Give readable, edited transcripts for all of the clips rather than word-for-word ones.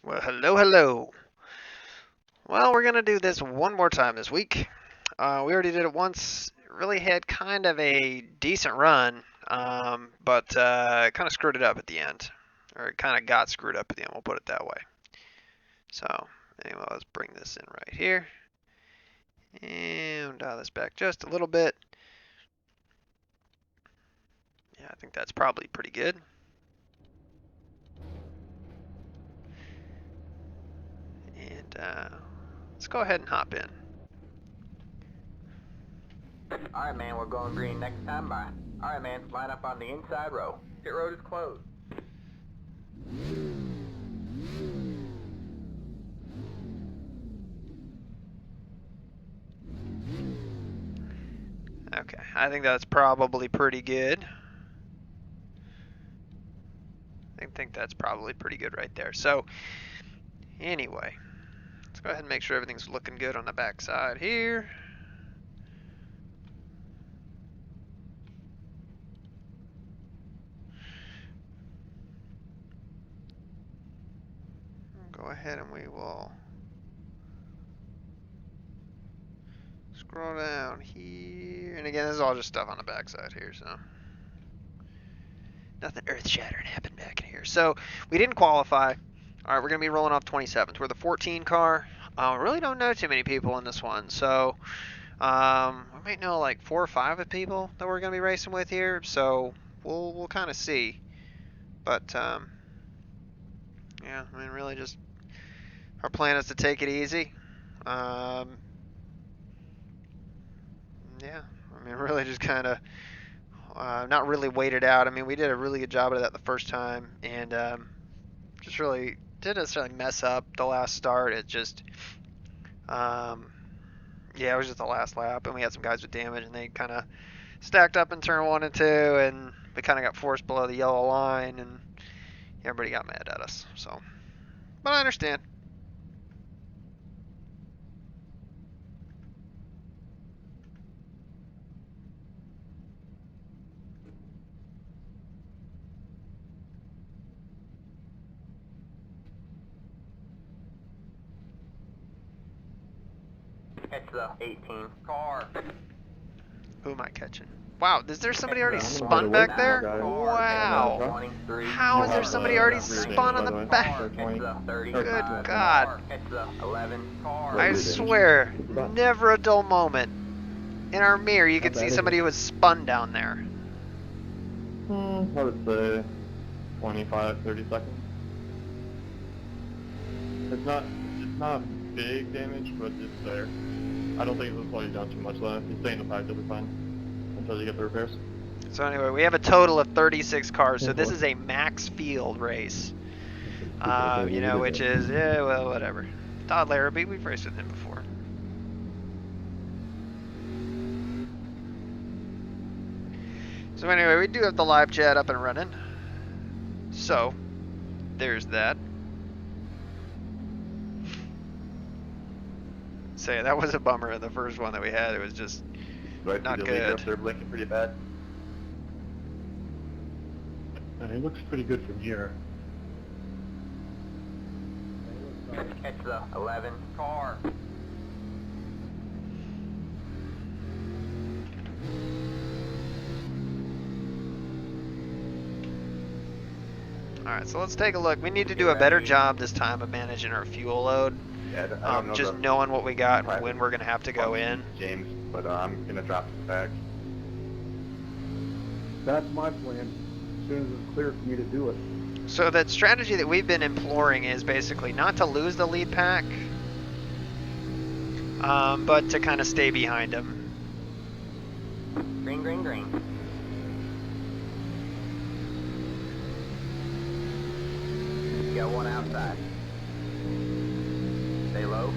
Well, hello, hello. Well, we're going to do this one more time this week. We already did it once. Really had kind of a decent run, but kind of screwed it up at the end. Or it kind of got screwed up at the end, we'll put it that way. So, anyway, let's bring this in right here. And dial this back just a little bit. Yeah, I think that's probably pretty good. And let's go ahead and hop in. Alright, man, we're going green next time by. Alright, man, line up on the inside row. Pit road is closed. Okay, I think that's probably pretty good. I think that's probably pretty good right there. So, anyway, let's go ahead and make sure everything's looking good on the back side here. Go ahead and we will scroll down here. And again, this is all just stuff on the back side here, so nothing earth-shattering happened back in here. So we didn't qualify. All right, we're going to be rolling off 27th. We're the 14 car. We really don't know too many people in this one, so we might know like 4 or 5 of people that we're going to be racing with here. So we'll kind of see. But yeah, I mean, really just our plan is to take it easy. Yeah, I mean, really just kind of not really wait it out. I mean, we did a really good job of that the first time, and just really didn't necessarily mess up the last start. It just, yeah, it was just the last lap, and we had some guys with damage, and they kind of stacked up in turn 1 and 2, and we kind of got forced below the yellow line, and everybody got mad at us. So, but I understand. Catch the 18 car. Who am I catching? Wow, is there somebody already I don't know how spun to back work there? that guy. Wow. 23. How is there Yeah, somebody the already rear spun on by the the way. back? Catch the 30. Good Car. God. Catch the 11 car. I Rear swear, damage. never a dull moment. In our mirror, you could Not see bad, is somebody it? who was spun down there. I would say 25, 30 seconds. It's not big damage, but it's there. I don't think it'll slow you down too much though. If you stay in the pack, you'll be fine until you get the repairs. So anyway, we have a total of 36 cars, so this is a max field race. You know, which is, yeah, well, whatever. Todd Larrabee, we've raced with him before. So anyway, we do have the live chat up and running. So, there's that. Say, that was a bummer, the first one that we had. It was just Right, not the leader up good. there blinking pretty bad. And it looks pretty good from here. Catch the 11 car. Alright, so let's take a look. We need to do a better job this time of managing our fuel load. Yeah, I don't know Just the knowing what we got and private when we're going to have to go in. James, but I'm gonna drop the back. That's my plan, as soon as it's clear for me to do it. So that strategy that we've been imploring is basically not to lose the lead pack, but to kind of stay behind them. Green, green, green. Got one outside. Stay low.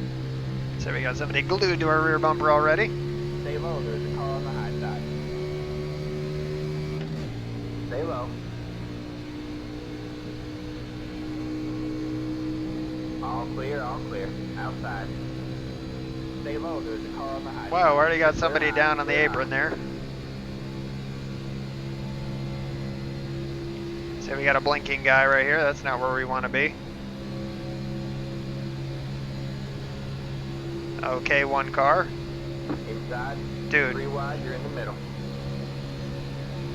So we got somebody glued to our rear bumper already. Stay low. There's a car on the high side. Stay low. All clear, all clear. Outside. Stay low. There's a car on the high side. Wow, already got somebody Clear down on the clear apron there. So we got a blinking guy right here. That's not where we want to be. Okay, one car. Inside. Dude. 3 wide, you're in the middle.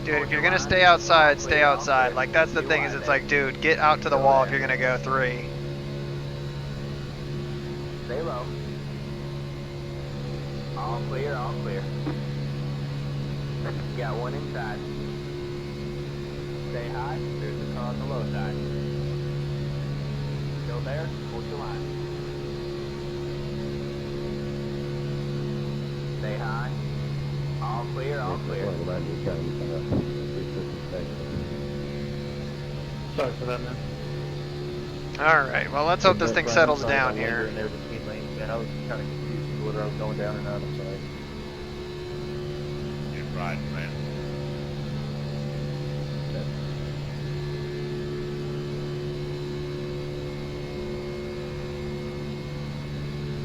Dude, if you're gonna stay outside, stay outside. Like, that's the thing, is it's like, dude, get out to the wall if you're gonna go 3. Stay low. All clear, all clear. You got one inside. Stay high, there's a car on the low side. Still there, hold your line. Stay high. All clear, all clear. Sorry for that, man. Alright, well, let's hope this thing settles down here. There between lanes, man. I was kind of confused whether I was going down or not. I'm sorry. You're right, man.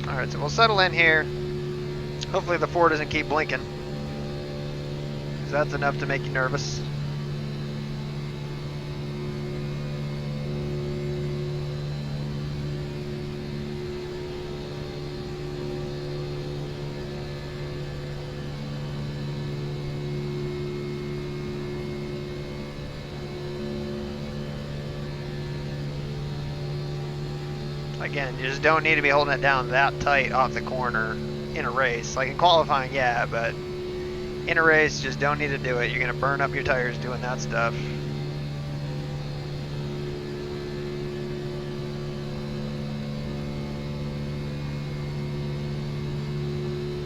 Alright, so we'll settle in here. Hopefully the 4 doesn't keep blinking, because that's enough to make you nervous. Again, you just don't need to be holding it down that tight off the corner in a race. Like in qualifying, yeah, but in a race, just don't need to do it. You're going to burn up your tires doing that stuff.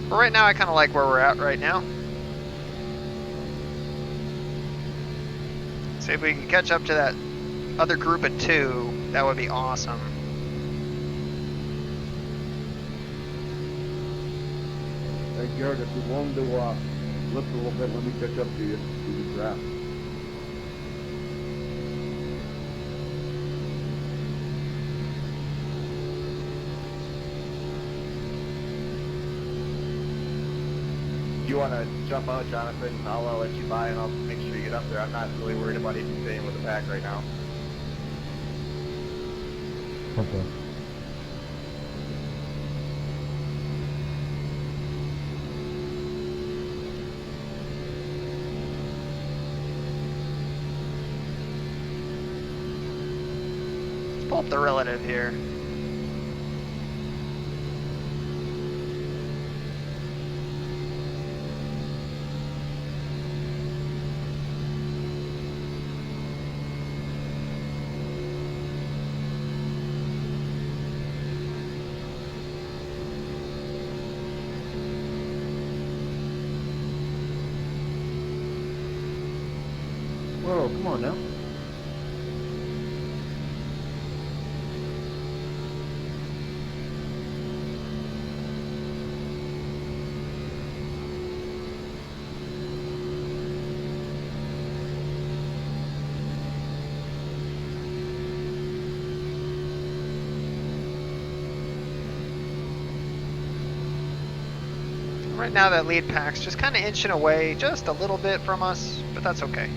But right now, I kind of like where we're at right now. See if we can catch up to that other group of 2. That would be awesome. Hey, Garrett, if you're willing to lift a little bit, let me catch up to you. Do the draft. You want to jump out, Jonathan? I'll let you by and I'll make sure you get up there. I'm not really worried about even staying with the pack right now. Okay. Let's pull up the relative here. Whoa, come on now. Right now that lead pack's just kind of inching away just a little bit from us, but that's okay.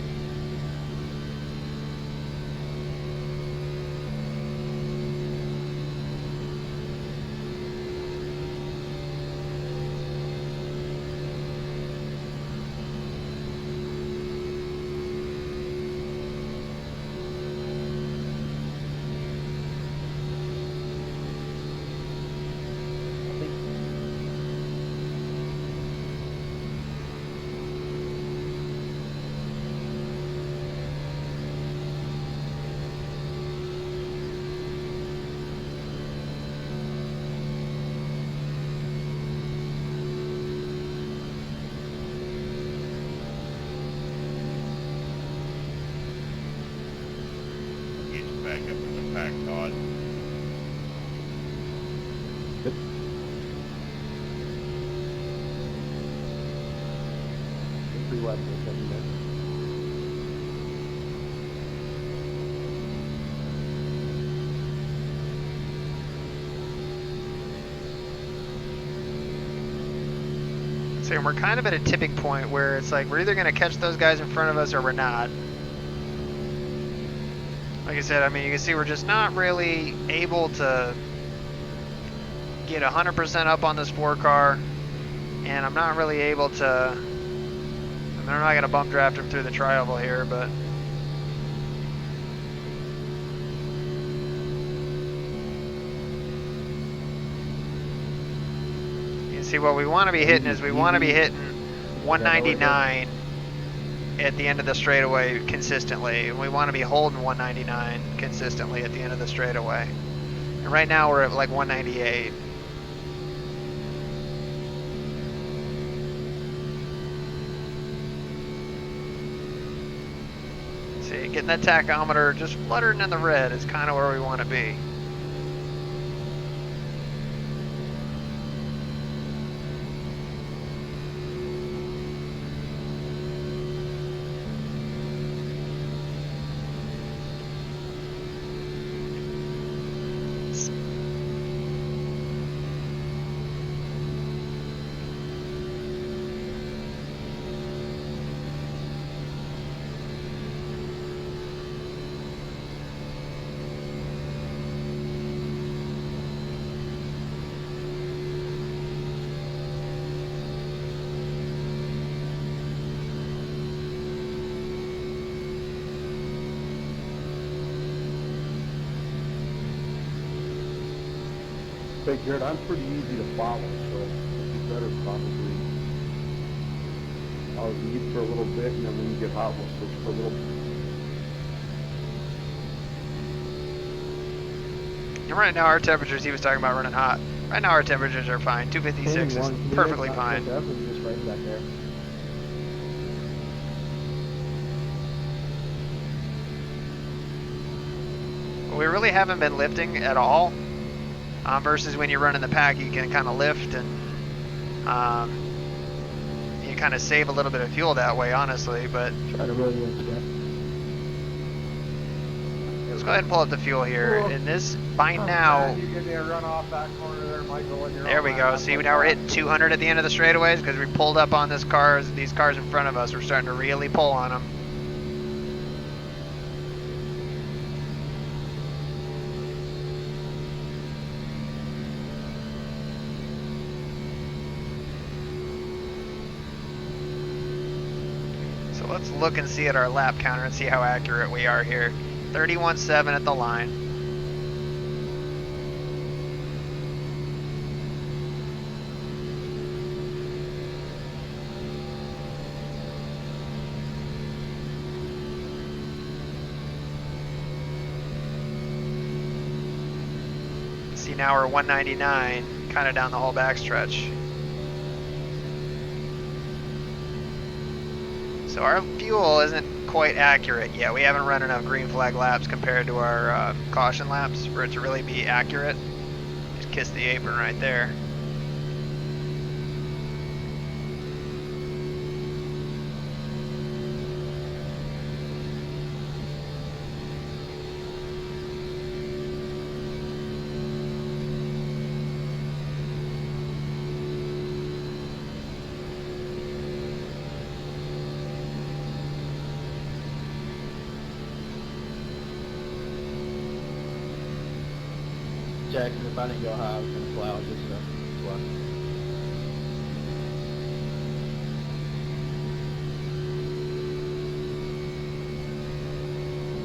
Back up in the pack, Todd. Pretty wide for a second there. So we're kind of at a tipping point where it's like we're either going to catch those guys in front of us or we're not. Like I said, I mean, you can see we're just not really able to get 100% up on this 4-car, and I'm not really able to. I mean, I'm not gonna bump draft him through the tri-oval here, but. You see, what we want to be hitting is we want to be hitting 199 at the end of the straightaway consistently, and we want to be holding 199 consistently at the end of the straightaway. And right now we're at like 198. See, getting that tachometer just fluttering in the red is kind of where we want to be. Hey, Garrett, I'm pretty easy to follow, so it'd be better probably. I'll lead for a little bit, and then when you get hot, we'll switch for a little bit. And right now our temperatures, he was talking about running hot. Right now our temperatures are fine. 256 is perfectly fine. Just right back there. We really haven't been lifting at all. Versus when you run in the pack, you can kind of lift and you kind of save a little bit of fuel that way, honestly. But Try to roll in step. let's go ahead and pull up the fuel here. And this, by now, You give me a run off that corner there, Michael, when you're there we go. See, now we're hitting 200 at the end of the straightaways because we pulled up on these cars in front of us. We're starting to really pull on them. So let's look and see at our lap counter and see how accurate we are here. 31.7 at the line. See, now we're 199, kind of down the whole backstretch. So our fuel isn't quite accurate yet. We haven't run enough green flag laps compared to our caution laps for it to really be accurate. Just kiss the apron right there. Jackson, if I didn't go high, I was going to fly out this stuff. That's why.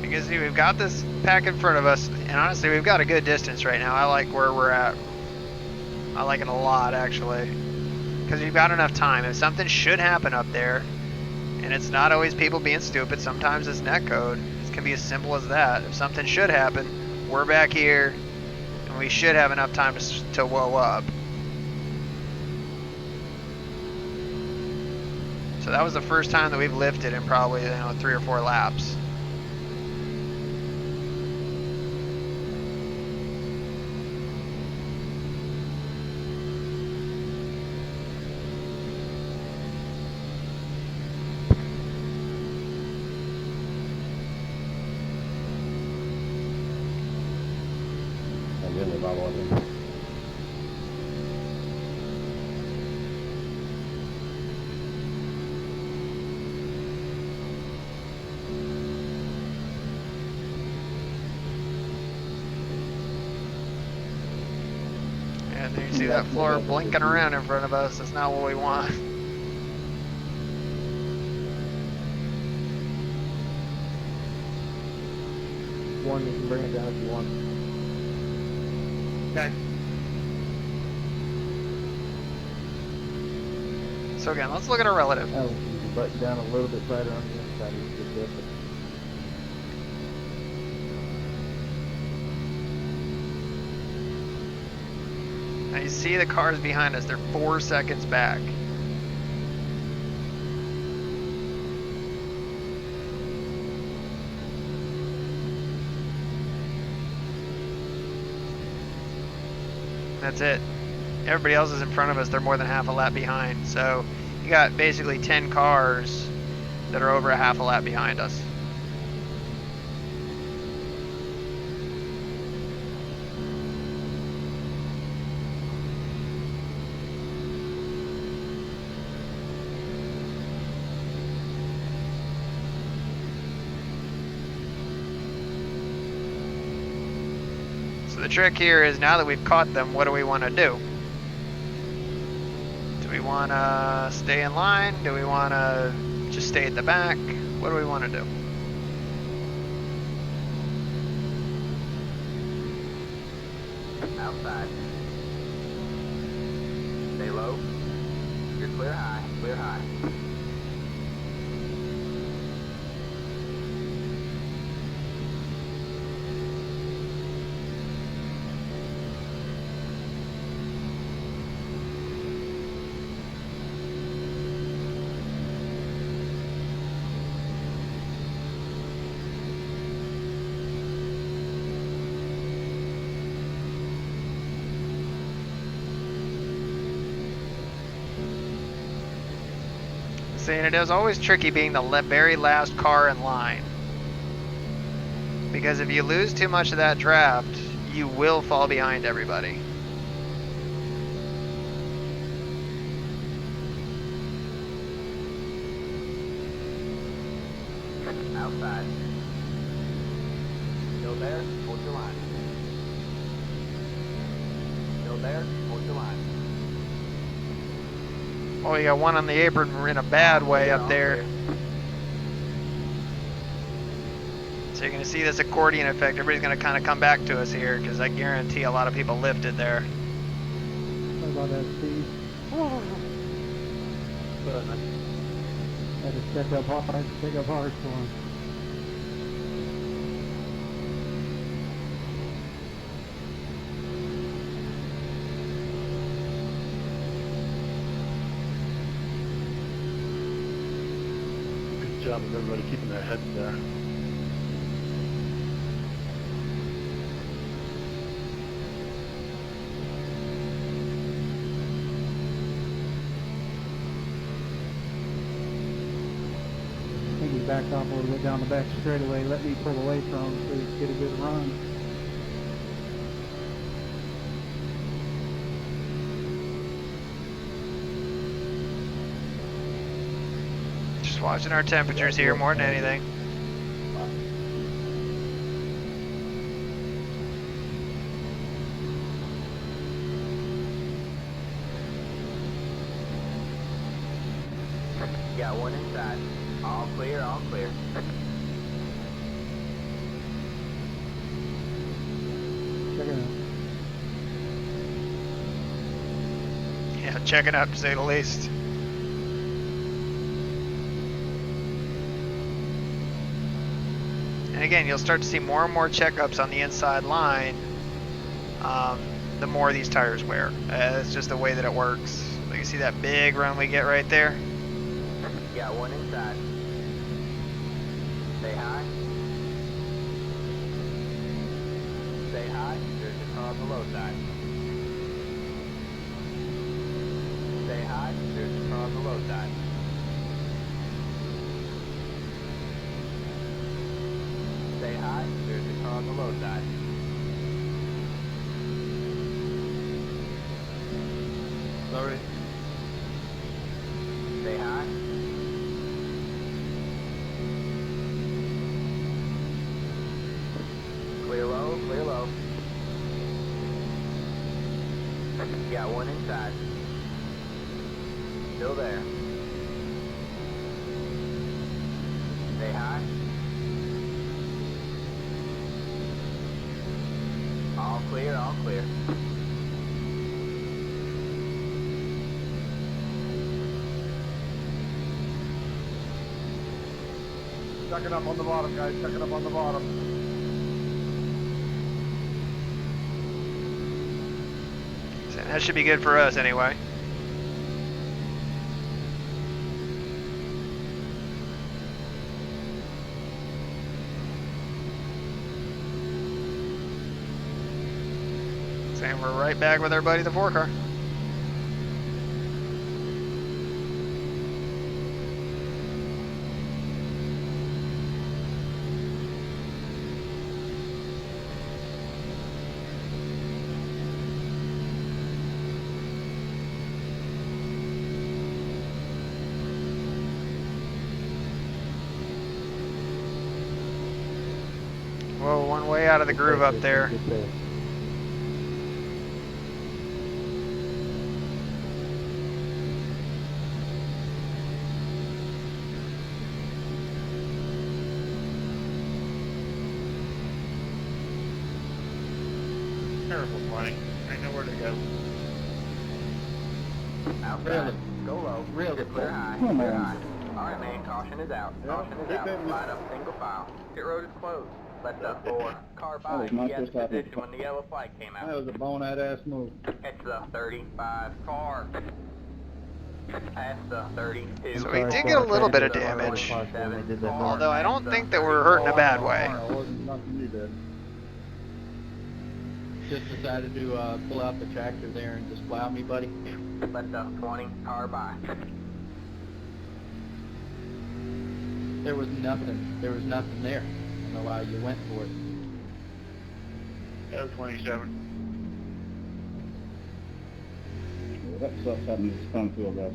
Because see, we've got this pack in front of us, and honestly, we've got a good distance right now. I like where we're at. I like it a lot, actually. Because we've got enough time. If something should happen up there, and it's not always people being stupid, sometimes it's netcode. It can be as simple as that. If something should happen, we're back here, and we should have enough time to whoa up. So that was the first time that we've lifted in probably 3 or 4 laps. And you see that floor blinking around in front of us. That's not what we want. One, you can bring it down if you want. Okay. So again, let's look at our relative. Alex, you can button down a little bit tighter on the inside. You can get this. Now you see the cars behind us. They're 4 seconds back. That's it. Everybody else is in front of us. They're more than half a lap behind. So you got basically 10 cars that are over a half a lap behind us. So the trick here is, now that we've caught them, what do we want to do? Do we want to stay in line? Do we want to just stay at the back? What do we want to do? Outside. Stay low. You're clear high, clear high. See, and it is always tricky being the very last car in line. Because if you lose too much of that draft, you will fall behind everybody. Outside. Still there, hold your line. Still there, hold your line. Oh, you got one on the apron in a bad way up there. So you're going to see this accordion effect. Everybody's going to kind of come back to us here, because I guarantee a lot of people lifted there. Sorry about that, Steve. Had to check up hard for him. Good job of everybody keeping their heads there. I think he backed off a little bit down the back straightaway. Let me pull away from him so he could get a good run. Just watching our temperatures here more than anything. Got one inside. All clear, all clear. Check it out. Yeah, checking up to say the least. And again, you'll start to see more and more checkups on the inside line the more these tires wear. It's just the way that it works. So you see that big run we get right there? Got one inside. Stay high. Stay high. There's a car on the low side. Stay high. There's a car on the low side. Stay high. There's a car on the low side. Sorry. Stay high. Clear low, clear low. Got one inside. Still there. Stay high. All clear, all clear. Checking up on the bottom, guys. Checking up on the bottom. So that should be good for us anyway. And we're right back with our buddy the 4 car. Whoa, one way out of the groove up there. Terrible flying. Ain't nowhere to go. Outside. Really? Go low. Really? Clear high. Come Clear on. high. Alright, man. Caution is out. Yeah, Caution is keep out. it. Line up single file. Pit road is closed. Let the 4 car That by. was not He had supposed to happen. position when the yellow flag came That out. was a bone-ass move. It's the 35 car. That's the 32. So we did get a little bit of damage. Although I don't think that we're hurt in a bad way. It wasn't nothing you did. Just decided to pull out the tractor there and just plow me, buddy. Let the 20 car by. There was nothing. There was nothing there. I don't know why you went for it. That was 27. Yeah, that sucks having this fun field, guys.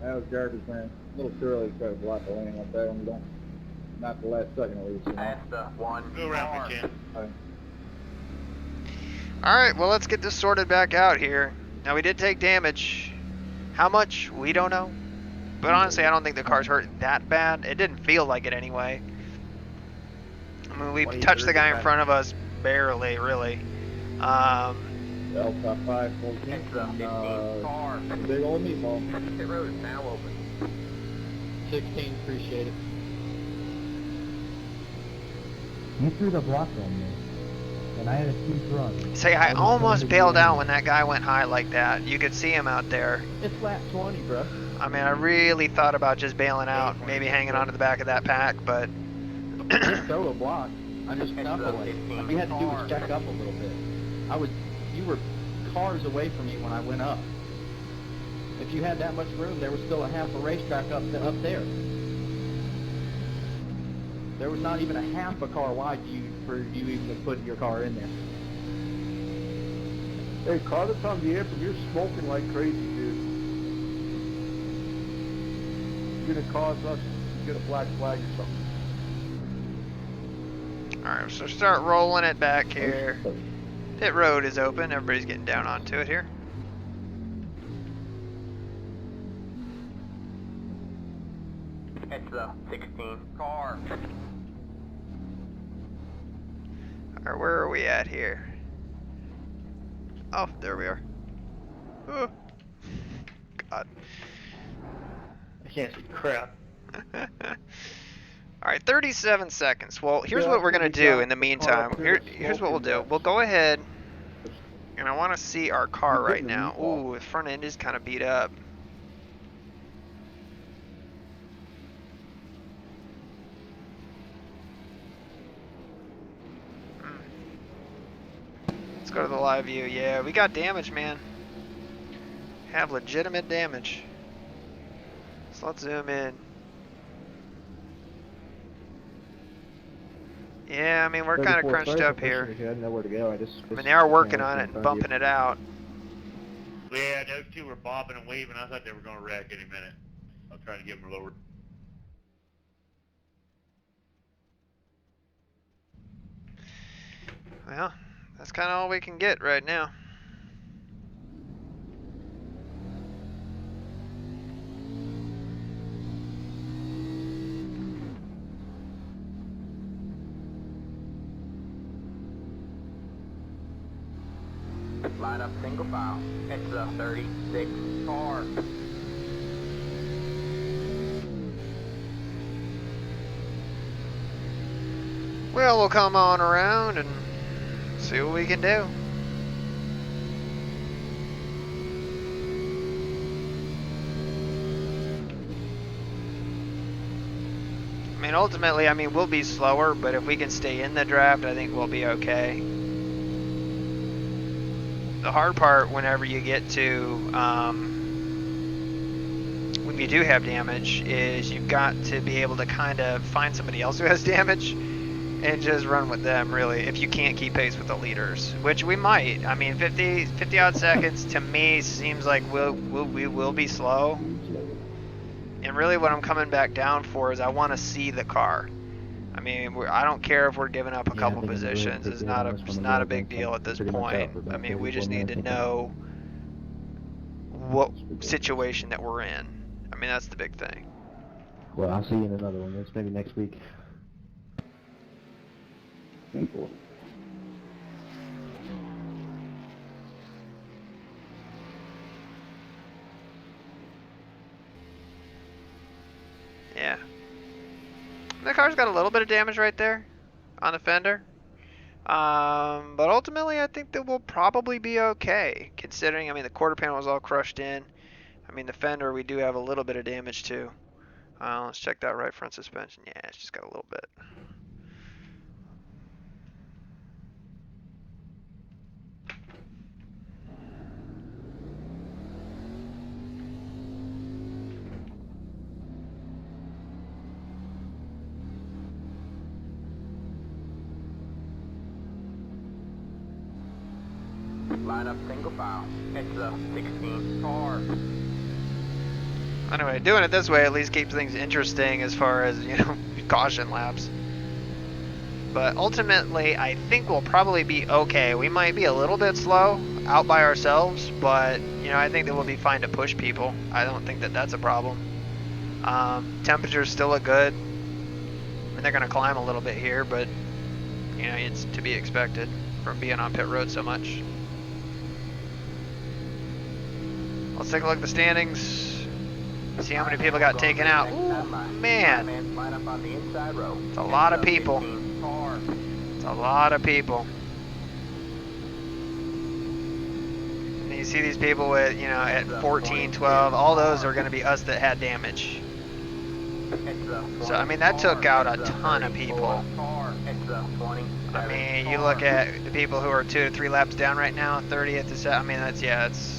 That was garbage, man. A little too early to try to block the lane like that when you don't. Not the last second at least, you know. That's the 1 Go around car. if you can. Alright, well, let's get this sorted back out here. Now, we did take damage. How much? We don't know. But honestly, I don't think the car's hurt that bad. It didn't feel like it anyway. I mean, we touched the guy in front of us barely, really. L top 5, 14. It's the 15 car. Big old meatball. Pit road is now open. 16, appreciate it. You threw the block on me, and I had a huge run. Say, I almost bailed out when that guy went high like that. You could see him out there. It's lap 20, bro. I mean, I really thought about just bailing out, maybe hanging onto the back of that pack, but Just throw a block. I just knuckle it. All you had to do was check up a little bit. You were cars away from me when I went up. If you had that much room, there was still a half a racetrack up there. There was not even a half a car wide for you even to put your car in there. Hey, call this on the apron. You're smoking like crazy, dude. You're gonna cause us to get a black flag or something. alright, so start rolling it back here. Pit road is open, everybody's getting down onto it here. It's the 16 car. Alright, where are we at here? Oh, there we are. Oh. God. I can't see crap. Alright, 37 seconds. Well, here's Yeah, what we're gonna we do got in the the meantime. car Here's what we'll do. smoking We'll go ahead, and I want to see our car You're right getting a now. meatball. Ooh, the front end is kind of beat up. Let's go to the live view. Yeah, we got damage, man. Have legitimate damage. So let's zoom in. Yeah, I mean, we're kind of crunched up here. I had nowhere to go. I mean, they are working on it and bumping it out. Yeah, those two were bobbing and weaving. I thought they were going to wreck any minute. I was trying to get them lower. Well, that's kind of all we can get right now. Line up single file. It's the 36 car. Well, we'll come on around and see what we can do. I mean, ultimately, I mean, we'll be slower, but if we can stay in the draft, I think we'll be okay. The hard part whenever you get to, when you do have damage, is you've got to be able to kind of find somebody else who has damage and just run with them, really, if you can't keep pace with the leaders, which we might. I mean, 50 odd seconds to me seems like we will be slow. And really what I'm coming back down for is I want to see the car. I mean, I don't care if we're giving up a couple positions. It's not a big deal at this point. I mean, we just need to know what situation that we're in. I mean, that's the big thing. Well, I'll see you in another one. That's maybe next week. Simple. Yeah. The car's got a little bit of damage right there on the fender. But ultimately, I think that we'll probably be okay, considering, I mean, the quarter panel is all crushed in. I mean, the fender, we do have a little bit of damage too. Let's check that right front suspension. Yeah, it's just got a little bit. Line up single file. It's the 16 car. Anyway, doing it this way at least keeps things interesting as far as, you know, caution laps. But ultimately, I think we'll probably be okay. We might be a little bit slow out by ourselves, but, you know, I think that we'll be fine to push people. I don't think that that's a problem. Temperatures still look good. I mean, they're going to climb a little bit here, but, you know, it's to be expected from being on pit road so much. Let's take a look at the standings. See how many people got taken out. Ooh, man. It's a lot of people. It's a lot of people. And you see these people with, you know, at 14, 12, all those are going to be us that had damage. So, I mean, that took out a ton of people. I mean, you look at the people who are 2 to 3 laps down right now, 30th to 7. I mean, that's, yeah, it's.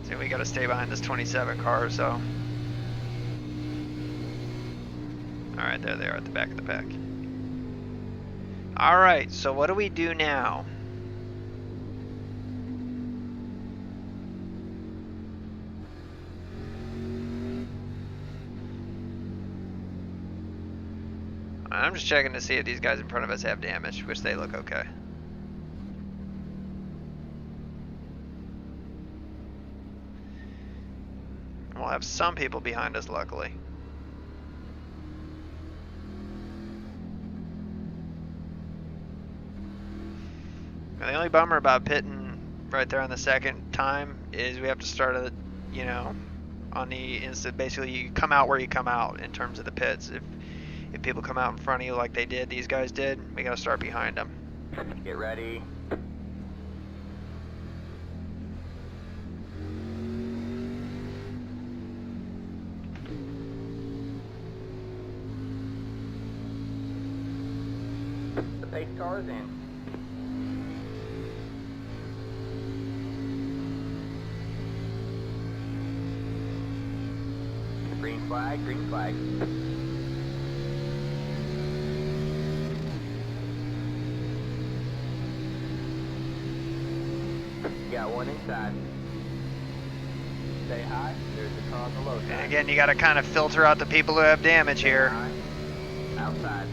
So we got to stay behind this 27 car, so. Alright, there they are at the back of the pack. Alright, so what do we do now? I'm just checking to see if these guys in front of us have damage, which they look okay. We'll have some people behind us, luckily. And the only bummer about pitting right there on the second time is we have to start at, you know, on the instant. Basically, you come out where you come out in terms of the pits. If people come out in front of you like they did, these guys did, we gotta start behind them. Get ready. The pace car is in. Green flag, green flag. Got one inside. Stay high. There's a car on the low side. And again, you got to kind of filter out the people who have damage here. Outside.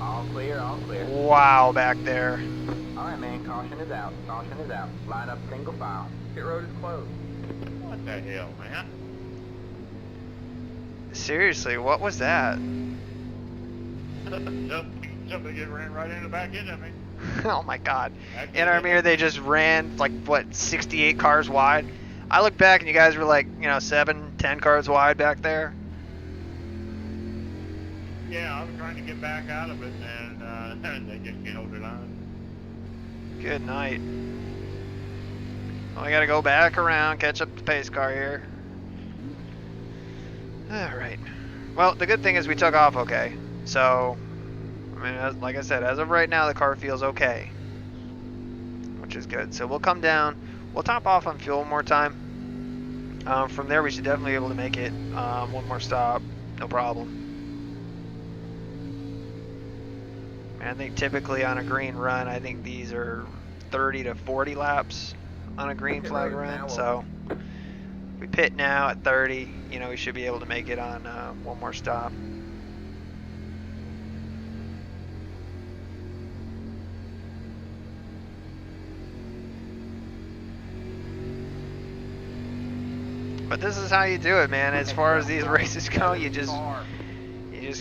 All clear, all clear. Wow, back there. Alright, man, caution is out. Caution is out. Line up single file. Pit road is closed. What the hell, man? Seriously, what was that? Somebody get ran right in the back end of me. Oh my god. Actually, In our did mirror, it. they just ran, like, what, 68 cars wide? I look back and you guys were like, 7, 10 cars wide back there. Yeah, I was trying to get back out of it, and they just held it on. Good night. Well, I gotta go back around, catch up the pace car here. Alright. Well, the good thing is we took off okay. So, I mean, like I said, as of right now, the car feels okay. Which is good. So we'll come down. We'll top off on fuel one more time. From there, we should definitely be able to make it one more stop. No problem. And I think typically on a green run, I think these are 30 to 40 laps on a green flag run. So if we pit now at 30, we should be able to make it on one more stop. But this is how you do it, man. As far as these races go, you just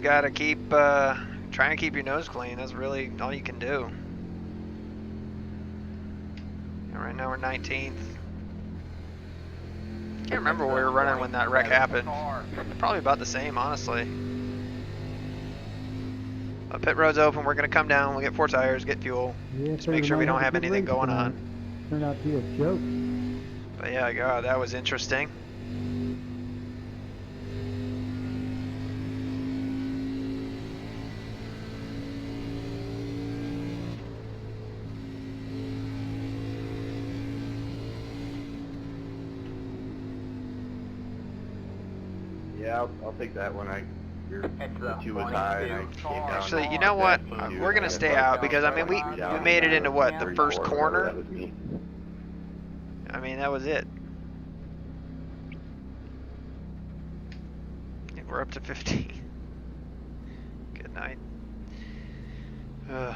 gotta keep try and keep your nose clean. That's really all you can do. And right now we're 19th. Can't remember where we were running when that wreck happened. Probably about the same, honestly. But pit road's open. We're gonna come down. We'll get 4 tires, get fuel. Yeah, Just make sure we don't have anything going on. Turned out to be a joke. But yeah, God, that was interesting. Yeah, I'll take that one. Your It's two was high, and I came down. Actually, you know what? We're gonna stay out because I mean we made it into what, the first corner? That was me. I mean that was it. Yeah, we're up to 15. Good night. I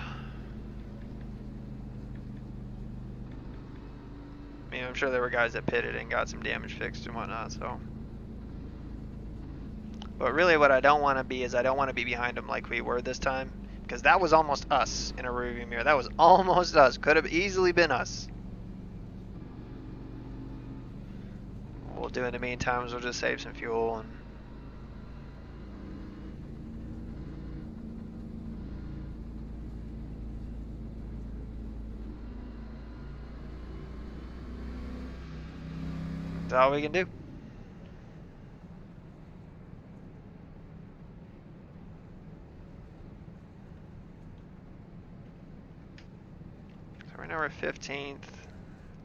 mean, I'm sure there were guys that pitted and got some damage fixed and whatnot. So. But really what I don't want to be is I don't want to be behind them like we were this time. Because that was almost us in a rearview mirror. That was almost us. Could have easily been us. What we'll do in the meantime is we'll just save some fuel and that's all we can do. Right now we're 15th.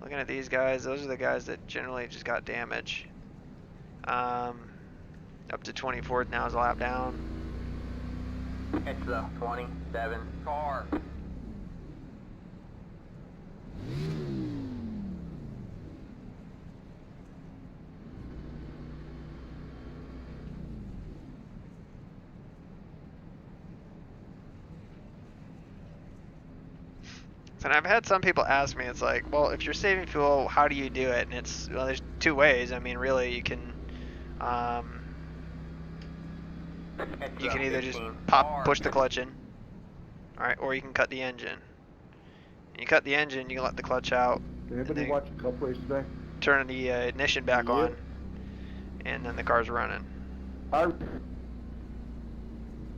Looking at these guys, those are the guys that generally just got damage. Up to 24th now is a lap down. It's the 27 car. And I've had some people ask me, it's like, well, if you're saving fuel, how do you do it? And it's, well, there's 2 ways. I mean, really, you can either just push the clutch in, alright, or you can cut the engine. And you cut the engine, you can let the clutch out. Did anybody watch the cup race today? Turn the ignition back on, and then the car's running. I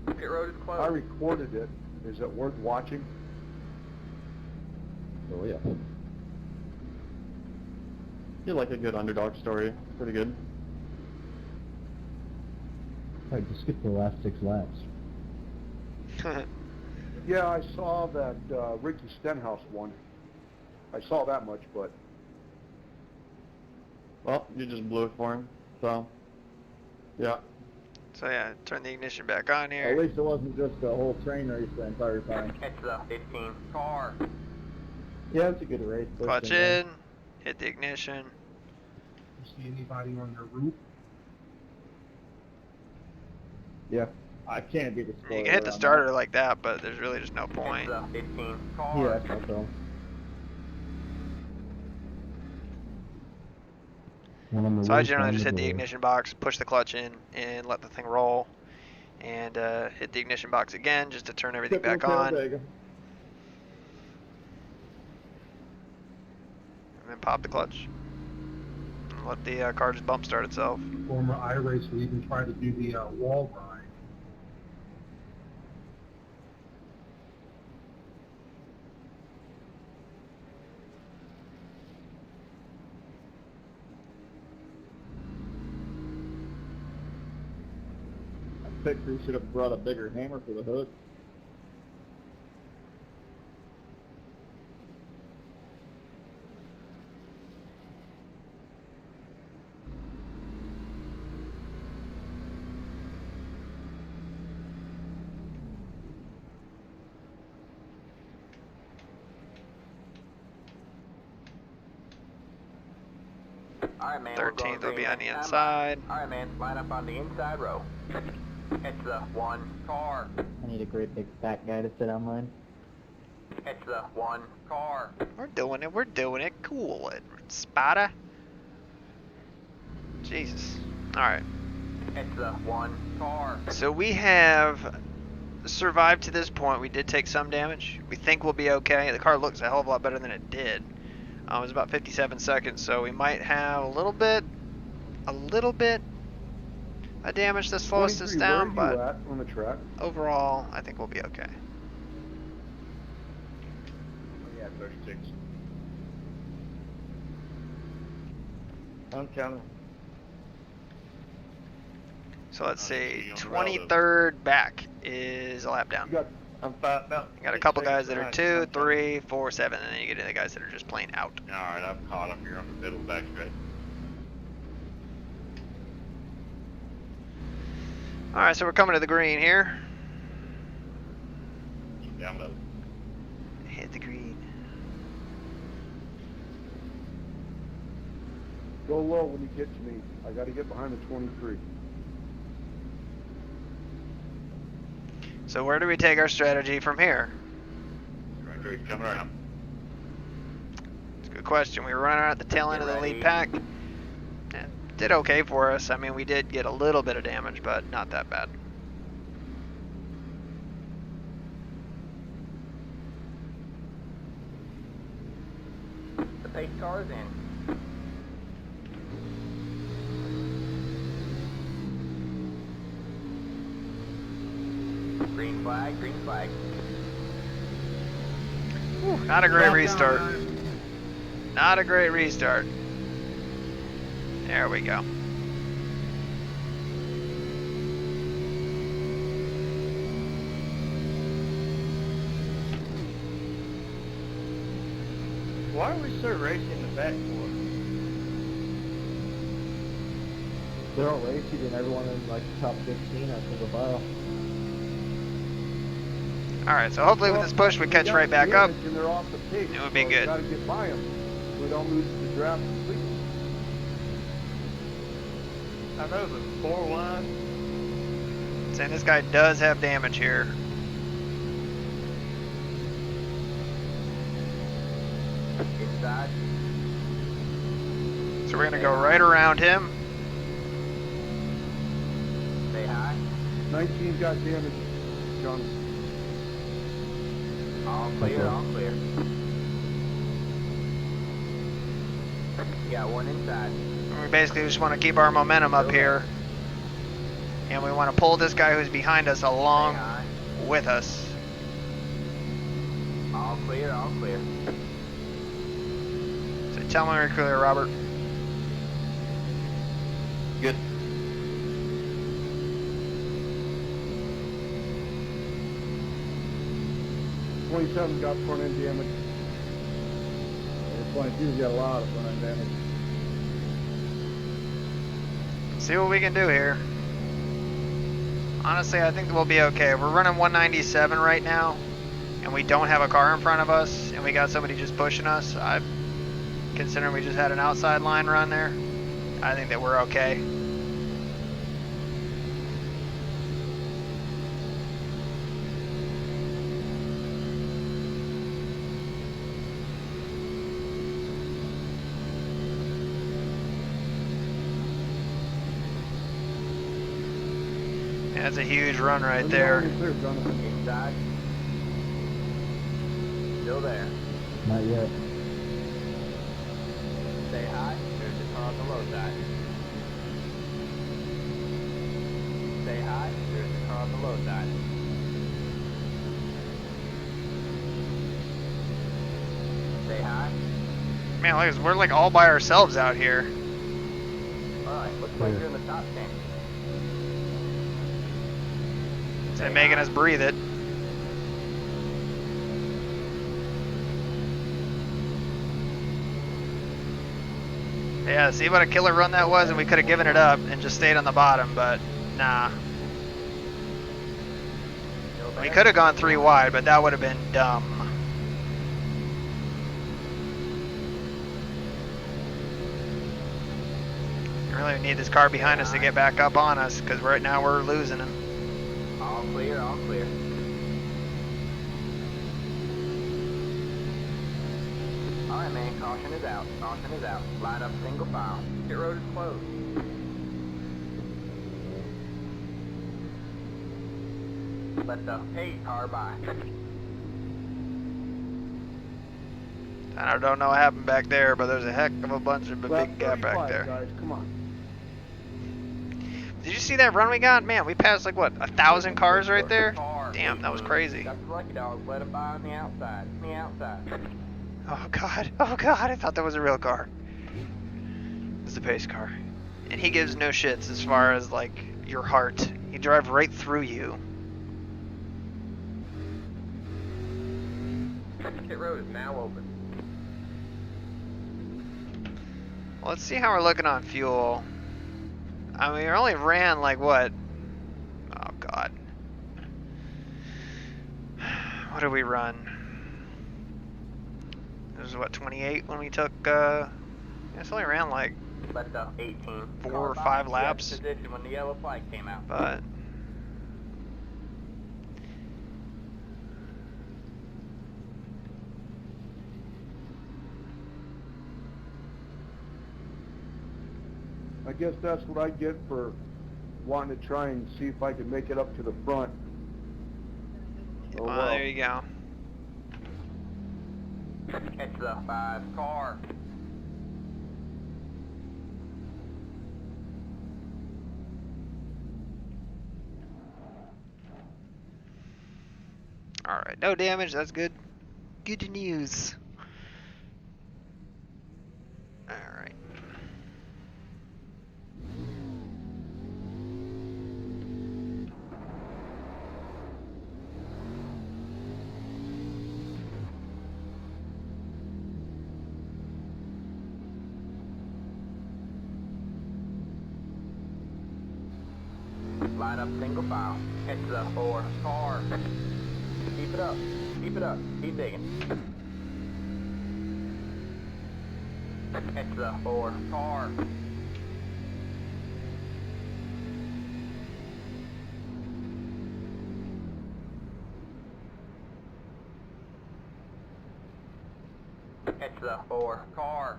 Pit road is closed. I recorded it. Is it worth watching? Oh yeah. You like a good underdog story. Pretty good. Alright, just skip the last 6 laps. Yeah, I saw that Ricky Stenhouse won. I saw that much, but Well, you just blew it for him. So, yeah. So yeah, turn the ignition back on At here. least it wasn't just a whole train race the entire time. It's the 15 car. Yeah, it's a good race. Clutch in, hit the ignition. See anybody on their roof? Yeah, I can't be the spoiler. You can hit the on starter like that, but there's really just no It's point. the 15 that. car. Yeah, I thought so. When I'm So I away generally from just the hit the door. ignition box, push the clutch in, and let the thing roll. And hit the ignition box again just to turn everything Typical back on. Talladega. And then pop the clutch. And let the car just bump start itself. Former iRacer even tried to do the wall ride. Victory should have brought a bigger hammer for the hood. Alright, man, we're going 13th will green be on next the time inside. by. Alright, man, line up on the inside row. It's the one car. I need a great big fat guy to sit on mine. It's the one car. We're doing it. We're doing it. Cool, Edward Spada. Jesus. All right. It's the one car. So we have survived to this point. We did take some damage. We think we'll be okay. The car looks a hell of a lot better than it did. It was about 57 seconds, so we might have a little bit of damage that slows us 23, down, where are you but at on the track? overall, I think we'll be okay. Yeah, 36. I'm counting. So let's see. see on the road. 23rd back is a lap down. You got I'm fine now. You got a couple guys that are 2, 3, 4, 7, and then you get into the guys that are just plain out. Alright, I'm caught up here on the middle back straight. Alright, so we're coming to the green here. Down low. Hit the green. go low when you get to me. I got to get behind the 23. So where do we take our strategy from here? Right there, he's coming around. It's a good question. We were running out at the tail end of the lead pack. It did okay for us. I mean, we did get a little bit of damage, but not that bad. The pace car is in. Green flag, green flag. Whew, not a great restart. Not a great restart. There we go. Why are we so racing in the back for? They're all racy and everyone in like the top 15 on single file. Alright, so hopefully with this push we catch right back up. And they're off the pace, It would be so good. Got to get by them. We don't lose the draft completely. I know, but 4 wide. Saying this guy does have damage here. Inside. So we're gonna go right around him. Stay high. 19 got damage, John. All clear, Okay. all clear. Got one inside. We basically just want to keep our momentum up here. And we want to pull this guy who's behind us Stay along high. with us. All clear, all clear. So tell me when you're clear, Robert. Good. Twenty-seven got front end damage. 22's got a lot of front end damage. See what we can do here. Honestly, I think we'll be okay. We're running 197 right now, and we don't have a car in front of us, and we got somebody just pushing us. Considering we just had an outside line run there, I think that we're okay. Yeah, that's a huge run right Let me know there. when you're clear, Jonathan. Inside. Still there. Not yet. Stay high. There's the car on the low side. Stay high. There's the car on the low side. Stay high. Man, look, we're like all by ourselves out here. Alright, looks like you're in the top 10. They're making us breathe it. Yeah, see what a killer run that was, and we could have given it up and just stayed on the bottom, but nah. We could have gone 3 wide, but that would have been dumb. We really need this car behind us to get back up on us, because right now we're losing him. All clear, all clear. Alright man, caution is out, caution is out. Line up single file. Pit road is closed. Let the paid car by. I don't know what happened back there, but there's a heck of a bunch of a Lap big gap back 35, there. guys, come on. Did you see that run we got? Man, we passed like what, 1,000 cars right there? Car, Damn, that was crazy. Got the lucky dog, let it by on the outside. On the outside. Oh god, oh god, I thought that was a real car. It's a pace car. And he gives no shits as far as like your heart. He drives right through you. Pit road is now open. Well, let's see how we're looking on fuel. I mean, we only ran like what? Oh god. What did we run? It was what, 28 when we took, it's only ran like Let the 18. 4 car or by. 5 You had laps. position when the yellow flag came out. But I guess that's what I get for wanting to try and see if I can make it up to the front. Oh, well, well. there you go. Catch the 5 car. Alright, no damage, that's good. Good news. Alright. Line up single file. Catch the 4 car. Keep it up. Keep it up. Keep digging. Catch the 4 car. Catch the 4 car.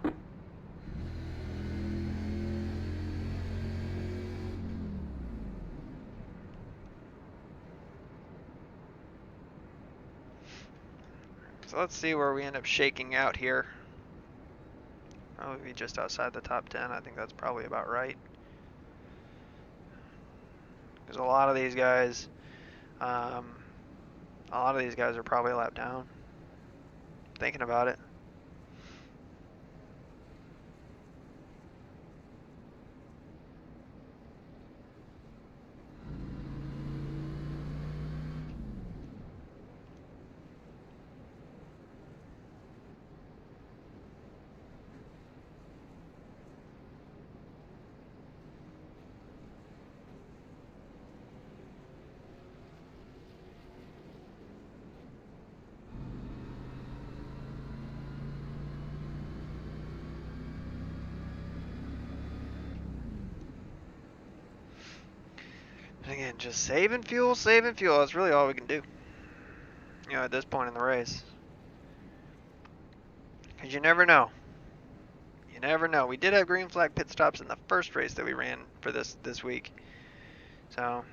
So let's see where we end up shaking out here. Probably just outside the top 10. I think that's probably about right. Because a lot of these guys, are probably a lap down. Thinking about it. And again, just saving fuel, saving fuel. That's really all we can do. You know, at this point in the race. Because you never know. You never know. We did have green flag pit stops in the first race that we ran for this week. So,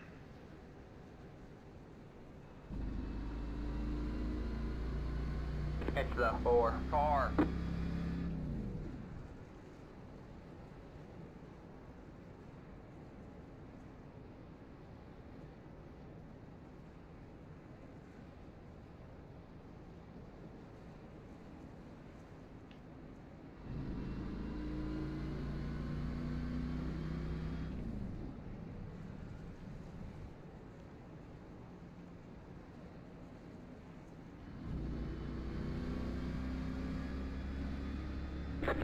Catch the 4 car.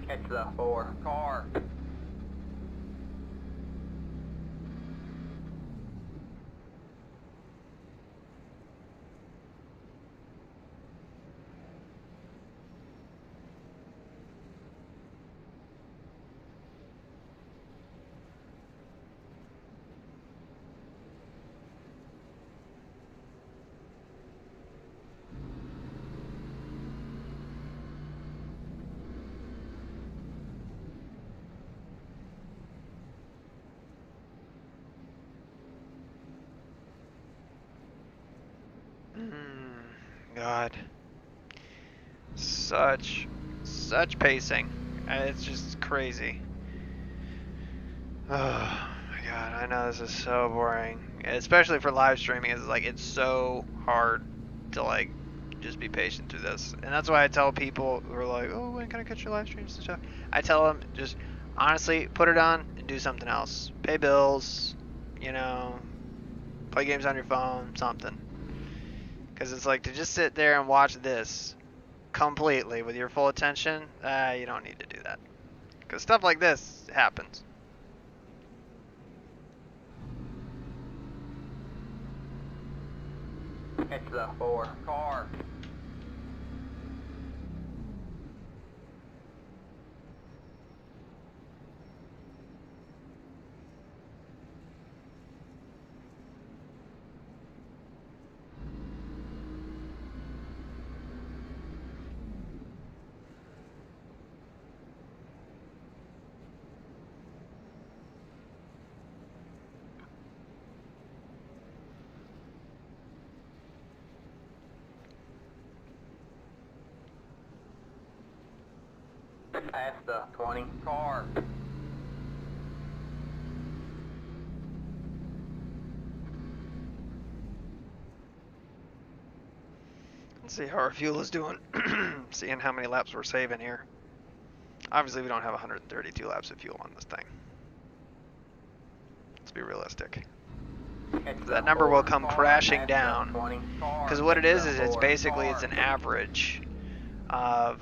Catch the 4 car. God. Such pacing. It's just crazy. Oh my God, I know this is so boring. Especially for live streaming, it's so hard to like just be patient through this. And that's why I tell people who are like, oh, when can I catch your live streams and stuff? I tell them, just honestly, put it on and do something else. Pay bills, play games on your phone, something. Because it's like, to just sit there and watch this completely with your full attention, you don't need to do that. Because stuff like this happens. Catch the 4 car. Pass the 20 car. Let's see how our fuel is doing. Seeing how many laps we're saving here. Obviously, we don't have 132 laps of fuel on this thing. Let's be realistic. That number will come crashing down. Because what it is it's basically it's an average of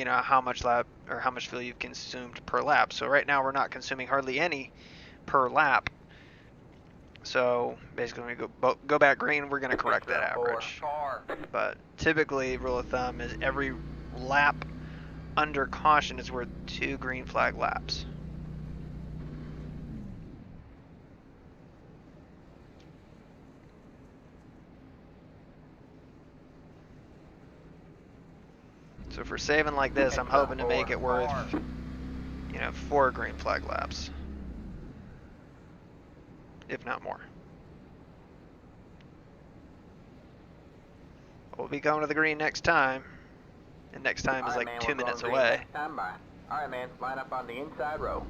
how much fuel you've consumed per lap. So right now we're not consuming hardly any per lap. So basically when we go back green, we're going to correct that average. But typically, rule of thumb is every lap under caution is worth 2 green flag laps. So if we're saving like this, I'm hoping to make it worth, 4 green flag laps. If not more. We'll be going to the green next time. And next time is like 2 minutes away. Alright, man, line up on the inside row.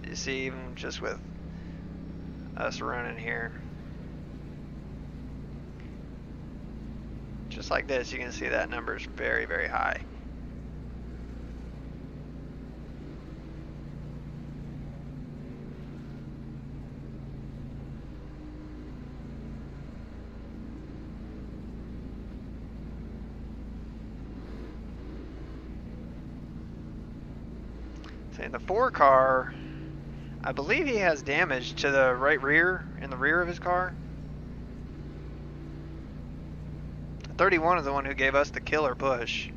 So you see, even just with us running here, just like this, you can see that number is very, very high. In the 4 car, I believe he has damage to the right rear, in the rear of his car. 31 is the one who gave us the killer push.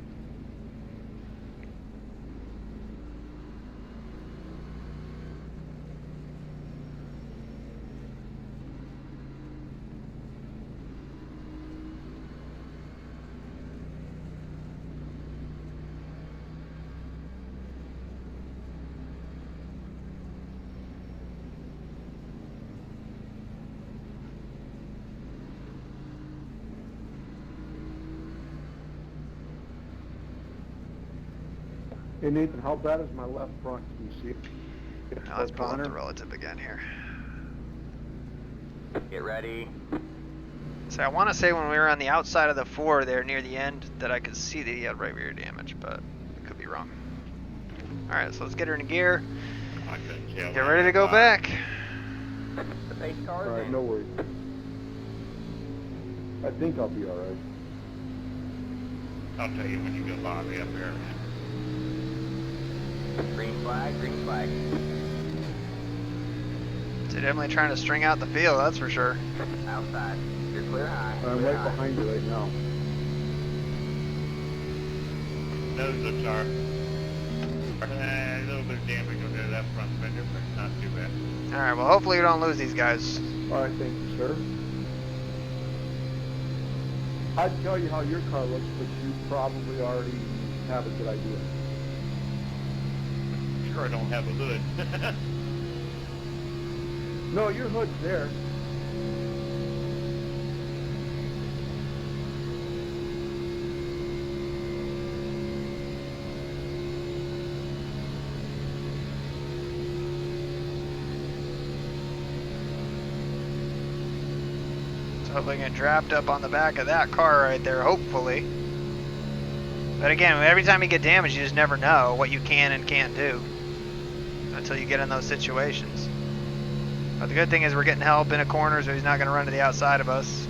Hey Nathan, how bad is my left front? Can you see it? Now let's pull up Connor? the relative again here. Get ready. So I want to say when we were on the outside of the 4 there near the end that I could see that he had right rear damage, but I could be wrong. Alright, so let's get her in gear. I couldn't tell. Get ready to go back. The pace car is Alright, in. no worries. I think I'll be alright. I'll tell you when you go by me up there. Green flag, green flag. So definitely trying to string out the field, that's for sure. Outside. You're clear high. I'm clear right high. behind you right now. Nose looks are. A little bit of damage on that front fender, but not too bad. Alright, well hopefully we don't lose these guys. Alright, thank you, sir. I'd tell you how your car looks, but you probably already have a good idea. Sure I don't have a hood. No, your hood's there. So hopefully get dropped up on the back of that car right there, hopefully. But again, every time you get damaged, you just never know what you can and can't do until you get in those situations. But the good thing is we're getting help in a corner, so he's not going to run to the outside of us.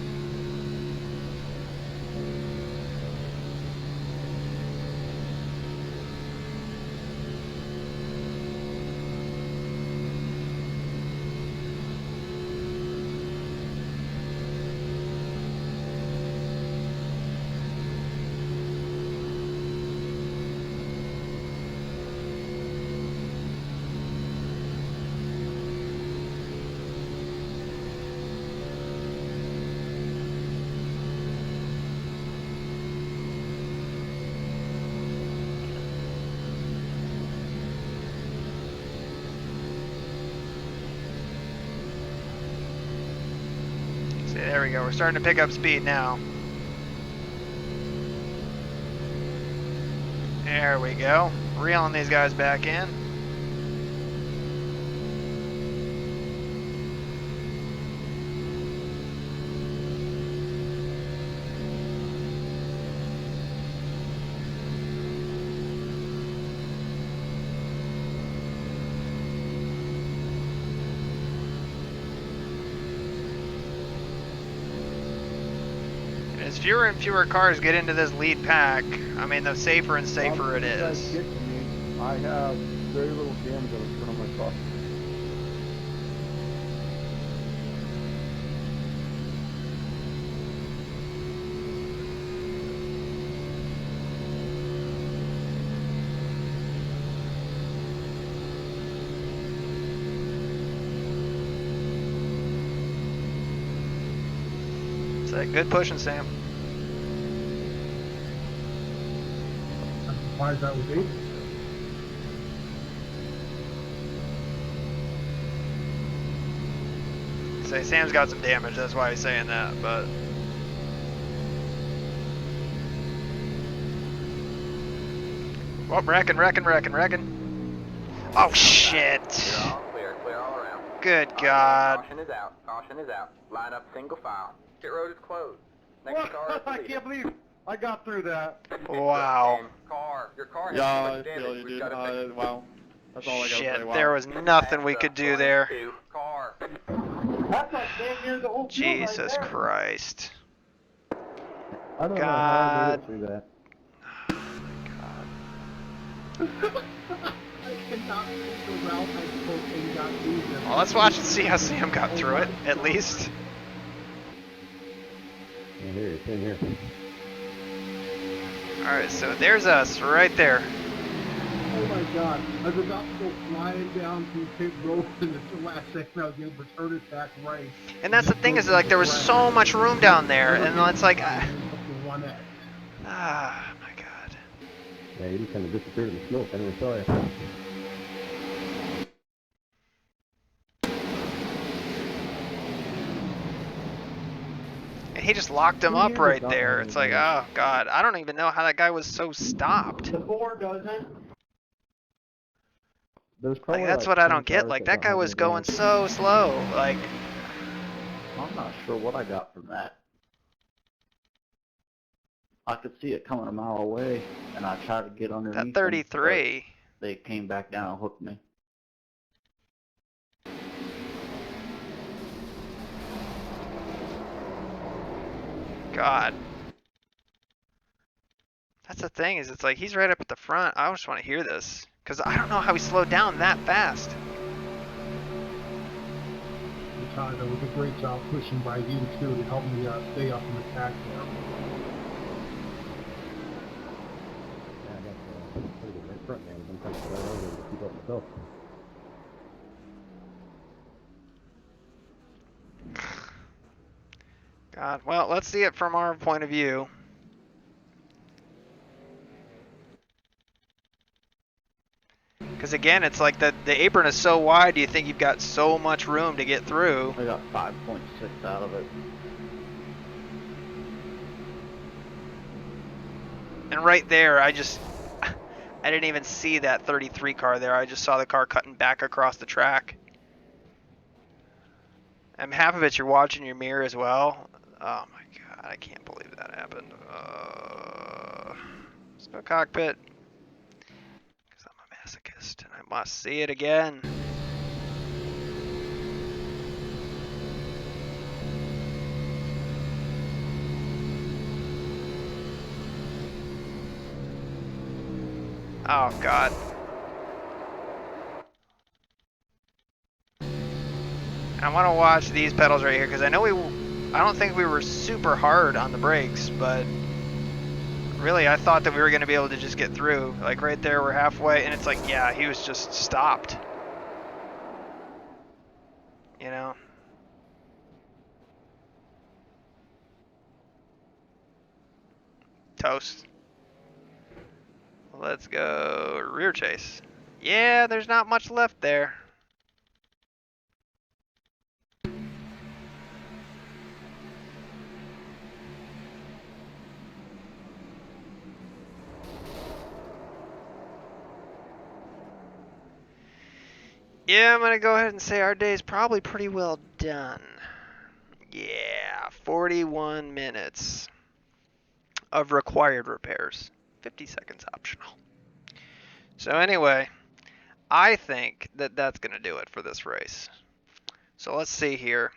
See, there we go. We're starting to pick up speed now. There we go. Reeling these guys back in. As fewer and fewer cars get into this lead pack, I mean, the safer and safer it If you guys is. get to me, I have very little damage on the front of my car. It's a good pushing, Sam. I'm surprised that was able to. Say Sam's got some damage, that's why he's saying that, but well, wrecking. Oh shit! You're all clear, clear all around. Good God. Caution is out, caution is out. Line up single file. Pit road is closed. Next car is I leader. can't believe I got through that. Wow. Your car has Yeah, too I much feel damage. you, We've dude. got to fix it. Wow. That's all I gotta say. Shit, Wow. there was nothing we could do there. 22 car. That's like damn near the whole field right Jesus there. Christ. I don't know how I God. made it through that. I cannot think the route I took and got through them. Well, let's watch and see how Sam got through it, at least. Yeah, here, it's in here. Alright, so there's us, right there. Oh my god. I was about to go flying down through pit road and at the last second I was able to turn it back right. And that's the thing is, like, there was so much room down there, and it's like, My my God. Yeah, you kind of disappeared in the smoke. I never saw you. And he just locked him up right there. It's like, oh God, I don't even know how that guy was so stopped. The 4 doesn't. There's Like, probably that's like what I 10 don't get. cars Like, that that don't guy have was any going damage. so slow. Like, I'm not sure what I got from that. I could see it coming a mile away, and I tried to get that underneath them, but 33. they came back down and hooked me. God. That's the thing, is it's like he's right up at the front. I just want to hear this. Because I don't know how he slowed down that fast. Todd, that was a great job pushing by you too to help me stay up in the pack there. Yeah, I got pretty good right front, man. I'm trying to get over to keep up myself. God, well, let's see it from our point of view. Because again, it's like the apron is so wide, you think you've got so much room to get through. I got 5.6 out of it. And right there, I didn't even see that 33 car there. I just saw the car cutting back across the track. And half of it you're watching your mirror as well. Oh my God, I can't believe that happened. Let's go cockpit. Because I'm a masochist and I must see it again. Oh God. I want to watch these pedals right here because I don't think we were super hard on the brakes, but really I thought that we were going to be able to just get through. Like right there, we're halfway, and it's like, yeah, he was just stopped. You know? Toast. Let's go rear chase. Yeah, there's not much left there. Yeah, I'm going to go ahead and say our day is probably pretty well done. Yeah, 41 minutes of required repairs. 50 seconds optional. So anyway, I think that that's going to do it for this race. So let's see here.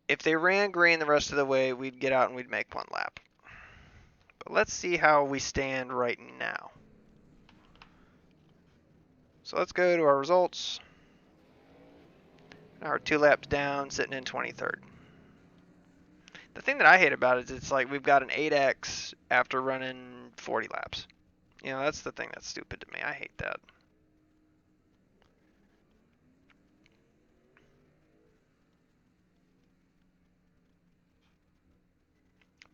If they ran green the rest of the way, we'd get out and we'd make one lap. But let's see how we stand right now. So let's go to our results. Now we're 2 laps down, sitting in 23rd. The thing that I hate about it is it's like we've got an 8X after running 40 laps. You know, that's the thing that's stupid to me. I hate that.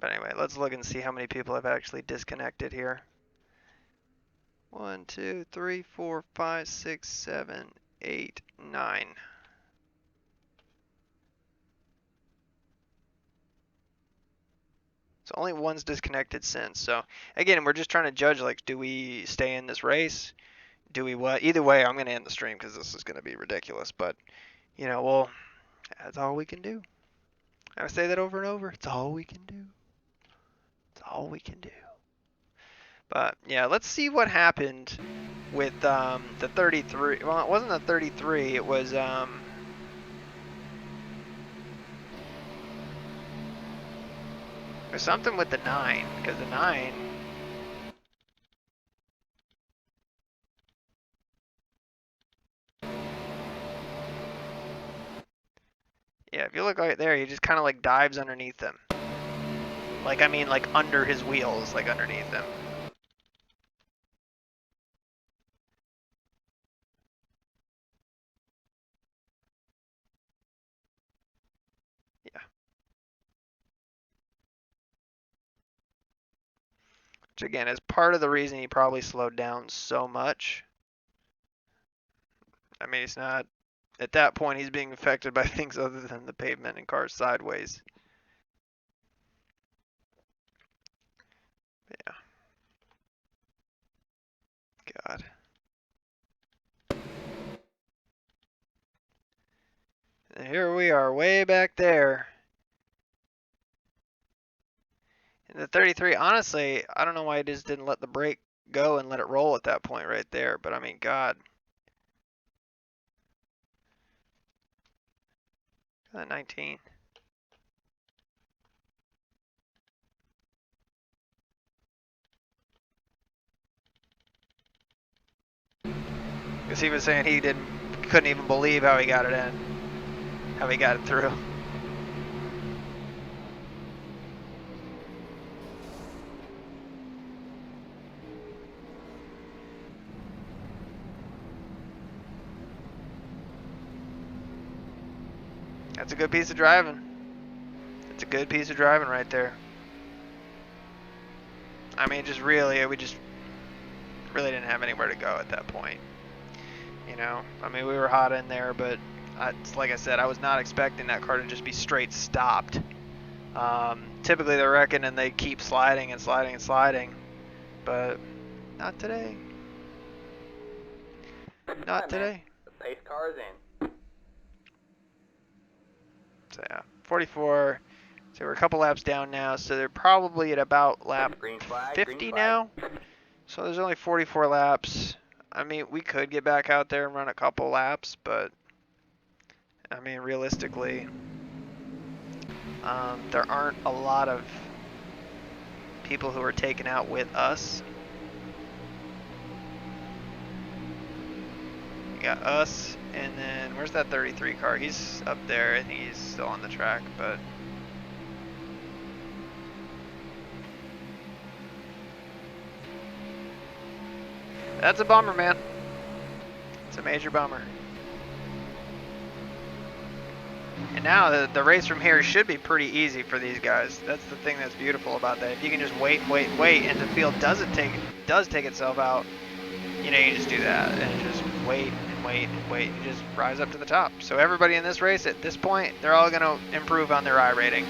But anyway, let's look and see how many people have actually disconnected here. 1, 2, 3, 4, 5, 6, 7, 8, 9. So only one's disconnected since. So again, we're just trying to judge, like, do we stay in this race? Do we what? Either way, I'm going to end the stream because this is going to be ridiculous. But, you know, well, that's all we can do. I say that over and over. It's all we can do. It's all we can do. But yeah, let's see what happened with the 33. Well, it wasn't the 33. It was there's something with the 9, because the 9. Yeah, if you look right there, he just kind of like dives underneath them. Like, I mean, like under his wheels, like underneath them. Yeah. Which again is part of the reason he probably slowed down so much. I mean, he's not, at that point, he's being affected by things other than the pavement and cars sideways. Yeah. God. here we are, way back there. In the 33, honestly, I don't know why it just didn't let the brake go and let it roll at that point right there. But I mean, God. Look at that 19. Because he was saying he couldn't even believe how he got it in, how he got it through. That's a good piece of driving. It's a good piece of driving right there. I mean, we just really didn't have anywhere to go at that point. You know, I mean, we were hot in there, but like I said, I was not expecting that car to just be straight stopped. Typically they're wrecking and they keep sliding and sliding and sliding, but not today. Not today. The pace car is in. So yeah, 44. So we're a couple laps down now, so they're probably at about lap Green flag, 50 green flag. now. So there's only 44 laps. I mean, we could get back out there and run a couple laps, but I mean, realistically, there aren't a lot of people who are taken out with us. We got us, and then where's that 33 car? He's up there. I think he's still on the track, but that's a bummer, man. It's a major bummer. And now the race from here should be pretty easy for these guys. That's the thing that's beautiful about that. If you can just wait, and the field does take itself out, you know, you just do that and just wait and wait and wait and just rise up to the top. So everybody in this race at this point, they're all going to improve on their I rating.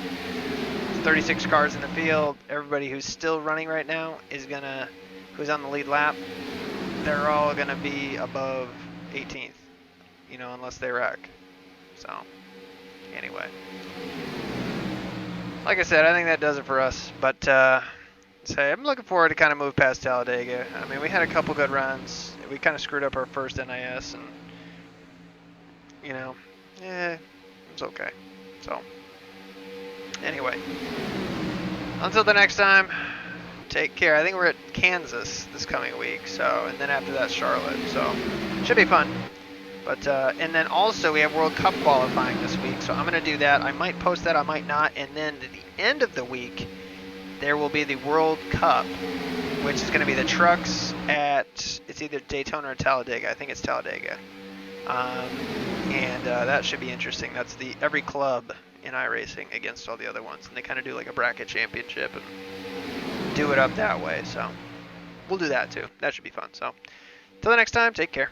There's 36 cars in the field. Everybody who's still running right now who's on the lead lap, they're all going to be above 18th, you know, unless they wreck. So anyway, like I said, I think that does it for us. But say I'm looking forward to kind of move past Talladega. I mean, we had a couple good runs. We kind of screwed up our first NIS, and you know, it's okay. So anyway, until the next time, take care. I think we're at Kansas this coming week, so, and then after that Charlotte, so should be fun. But and then also we have World Cup qualifying this week, so I'm going to do that. I might post that, I might not. And then at the end of the week, there will be the World Cup, which is going to be the trucks at, it's either Daytona or Talladega. I think it's Talladega. And that should be interesting. That's every club in iRacing against all the other ones. And they kind of do like a bracket championship and do it up that way. So we'll do that too. That should be fun. So till the next time, take care.